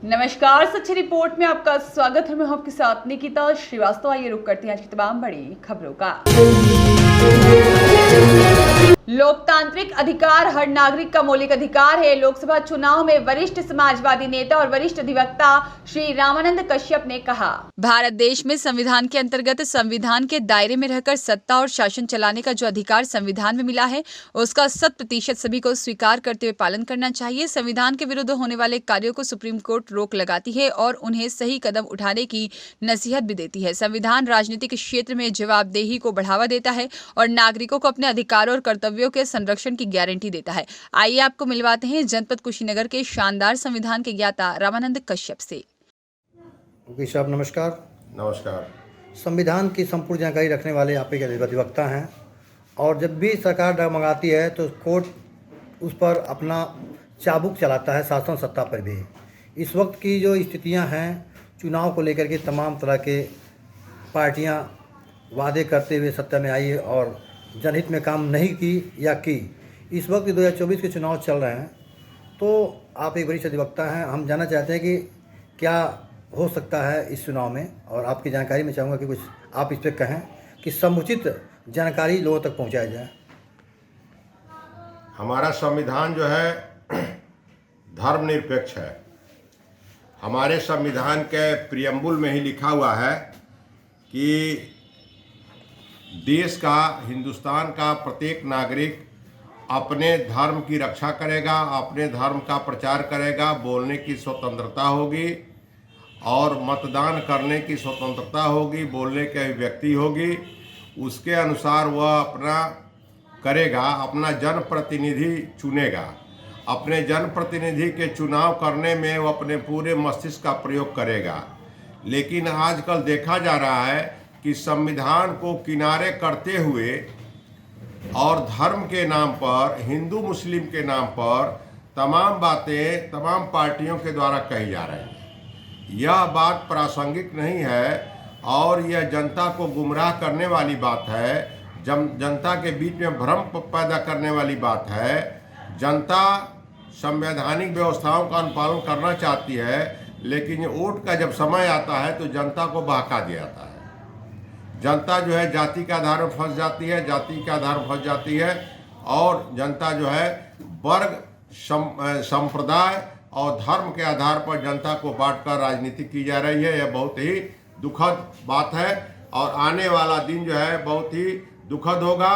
नमस्कार, सच्ची रिपोर्ट में आपका स्वागत है। मैं हूं आपके साथ निकिता श्रीवास्तव। आइए रुक करते हैं आज की तमाम बड़ी खबरों का। लोकतांत्रिक अधिकार हर नागरिक का मौलिक अधिकार है। लोकसभा चुनाव में वरिष्ठ समाजवादी नेता और वरिष्ठ अधिवक्ता श्री रामानंद कश्यप ने कहा, भारत देश में संविधान के अंतर्गत संविधान के दायरे में रहकर सत्ता और शासन चलाने का जो अधिकार संविधान में मिला है, उसका 100% सभी को स्वीकार करते हुए पालन करना चाहिए। संविधान के विरुद्ध होने वाले कार्यों को सुप्रीम कोर्ट रोक लगाती है और उन्हें सही कदम उठाने की नसीहत भी देती है। संविधान राजनीतिक क्षेत्र में जवाबदेही को बढ़ावा देता है और नागरिकों को अपने अधिकारों और कर्तव्यों के संरक्षण की गारंटी देता है। आइए आपको मिलवाते हैं जनपद कुशीनगर के शानदार संविधान के ज्ञाता रामानंद कश्यप से। साहब नमस्कार। नमस्कार। संविधान की संपूर्ण जानकारी रखने वाले आप एक अधिवक्ता हैं और जब भी सरकार डगमगाती है तो कोर्ट उस पर अपना चाबुक चलाता है, शासन सत्ता पर भी। इस वक्त की जो स्थितियां हैं, चुनाव को लेकर के तमाम तरह के पार्टियां वादे करते हुए सत्ता में आई और जनहित में काम नहीं की या की। इस वक्त 2024 के चुनाव चल रहे हैं, तो आप एक वरिष्ठ अधिवक्ता हैं। हम जानना चाहते हैं कि क्या हो सकता है इस चुनाव में, और आपकी जानकारी में चाहूँगा कि कुछ आप इस पर कहें कि समुचित जानकारी लोगों तक पहुँचाया जाए। हमारा संविधान जो है धर्मनिरपेक्ष है। हमारे संविधान के प्रियम्बुल में ही लिखा हुआ है कि देश का, हिंदुस्तान का प्रत्येक नागरिक अपने धर्म की रक्षा करेगा, अपने धर्म का प्रचार करेगा, बोलने की स्वतंत्रता होगी और मतदान करने की स्वतंत्रता होगी, बोलने की अभिव्यक्ति होगी। उसके अनुसार वह अपना करेगा, अपना जनप्रतिनिधि चुनेगा। अपने जनप्रतिनिधि के चुनाव करने में वो अपने पूरे मस्तिष्क का प्रयोग करेगा। लेकिन आजकल देखा जा रहा है कि संविधान को किनारे करते हुए और धर्म के नाम पर, हिंदू मुस्लिम के नाम पर तमाम बातें तमाम पार्टियों के द्वारा कही जा रही हैं। यह बात प्रासंगिक नहीं है और यह जनता को गुमराह करने वाली बात है, जनता के बीच में भ्रम पैदा करने वाली बात है। जनता संवैधानिक व्यवस्थाओं का अनुपालन करना चाहती है, लेकिन वोट का जब समय आता है तो जनता को बहका दिया जाता है। जनता जो है जाति के आधार पर फंस जाती है, जाति के आधार पर फंस जाती है और जनता जो है वर्ग, संप्रदाय और धर्म के आधार पर जनता को बांटकर राजनीति की जा रही है। यह बहुत ही दुखद बात है और आने वाला दिन जो है बहुत ही दुखद होगा।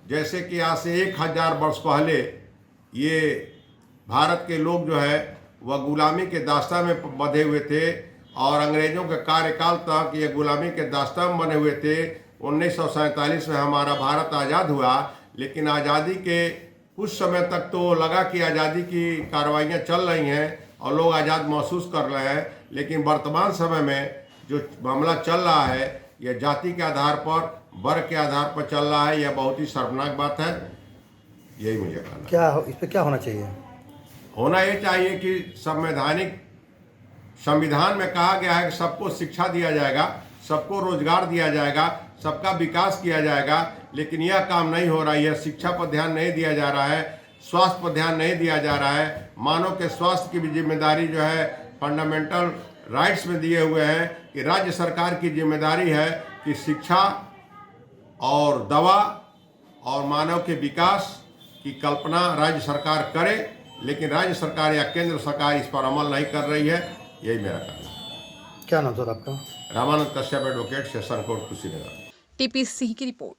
जैसे कि आज से 1000 वर्ष पहले ये भारत के लोग जो है वह गुलामी के दास्तान में बंधे हुए थे और अंग्रेजों के कार्यकाल तक ये गुलामी के दास्तान बने हुए थे। 1947 में हमारा भारत आज़ाद हुआ, लेकिन आज़ादी के कुछ समय तक तो लगा कि आज़ादी की कार्रवाइयाँ चल रही हैं और लोग आज़ाद महसूस कर रहे हैं। लेकिन वर्तमान समय में जो मामला चल रहा है यह जाति के आधार पर, वर्ग के आधार पर चल रहा है। यह बहुत ही शर्मनाक बात है। यही मुझे कहना। क्या इस पर क्या होना चाहिए? होना ये चाहिए कि संविधान में कहा गया है कि सबको शिक्षा दिया जाएगा, सबको रोजगार दिया जाएगा, सबका विकास किया जाएगा, लेकिन यह काम नहीं हो रहा है। शिक्षा पर ध्यान नहीं दिया जा रहा है, स्वास्थ्य पर ध्यान नहीं दिया जा रहा है। मानव के स्वास्थ्य की भी जिम्मेदारी जो है फंडामेंटल राइट्स में दिए हुए हैं कि राज्य सरकार की जिम्मेदारी है कि शिक्षा और दवा और मानव के विकास की कल्पना राज्य सरकार करे, लेकिन राज्य सरकार या केंद्र सरकार इस पर अमल नहीं कर रही है। यही मेरा कहना है। क्या नाम सर आपका? Ramanand Kashyap, advocate, session court, Kushinagar. TP Singh की रिपोर्ट।